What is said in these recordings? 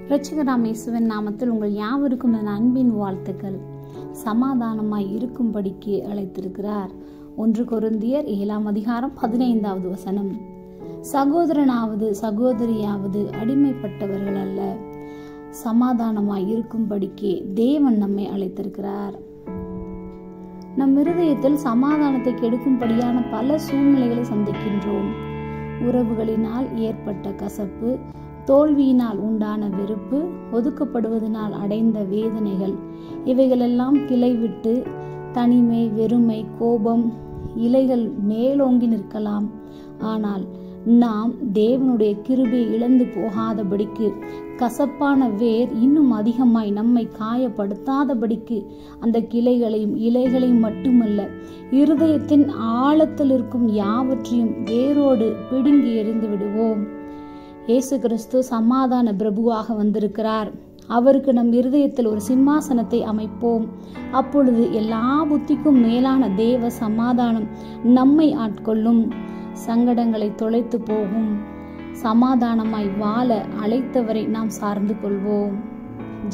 இரட்சகராம் இயேசுவின் நாமத்தில் உங்கள் யாவருக்கும் என் அன்பின் வாழ்த்துக்கள். சமாதானமாய் இருக்கும்படிக்கு அழைத்திருக்கிறார். 1 கொரிந்தியர் 7ஆம் அதிகாரம் 15வது வசனம். சகோதரனாவது சகோதரியாவது அடிமைப்பட்டவர்கள் அல்ல, சமாதானமாய் இருக்கும்படிக்கு தேவன் நம்மை அழைத்திருக்கிறார். நம் இருதயத்தில் சமாதானத்தை கெடுக்கும்படியான பல சூழ்நிலைகளை சந்திக்கின்றோம். உறவுகளினால் ஏற்பட்ட கசப்பு, தோல்வியினால் உண்டான வெறுப்பு, ஒதுக்கப்படுவதனால் அடைந்த வேதனைகள், இவைகளெல்லாம் கிளைவிட்டு தனிமை, வெறுமை, கோபம் இலைகள் மேலோங்கி நிற்கலாம். ஆனால் நாம் தேவனுடைய கிருபையை இழந்து போகாதபடிக்கு, கசப்பான வேர் இன்னும் அதிகமாய் நம்மை காயப்படுத்தாதபடிக்கு அந்த கிளைகளையும் இலைகளையும் மட்டுமல்ல, இருதயத்தின் ஆழத்தில் இருக்கும் யாவற்றையும் வேரோடு பிடுங்கி எறிந்து விடுவோம். இயேசு கிறிஸ்து சமாதான பிரபுவாக வந்திருக்கிறார். அவருக்கு நம் இருதயத்தில் ஒரு சிம்மாசனத்தை அமைப்போம். அப்பொழுது எல்லா புத்திக்கும் மேலான தேவ சமாதானம் நம்மை ஆட்கொள்ளும். சங்கடங்களை தொலைத்து போகும். சமாதானமாய் வாழ அழைத்தவரை நாம் சார்ந்து கொள்வோம்.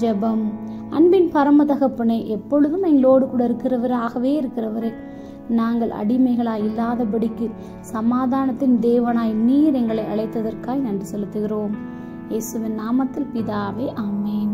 ஜெபம். அன்பின் பரமதகப்பனே, எப்பொழுதும் எங்களோடு கூட இருக்கிறவராகவே இருக்கிறவரே, நாங்கள் அடிமைகளாய் இல்லாதபடிக்கு சமாதானத்தின் தேவனாய் நீர் எங்களை அழைத்ததற்காய் நன்றி செலுத்துகிறோம். இயேசுவின் நாமத்தில் பிதாவே, ஆமென்.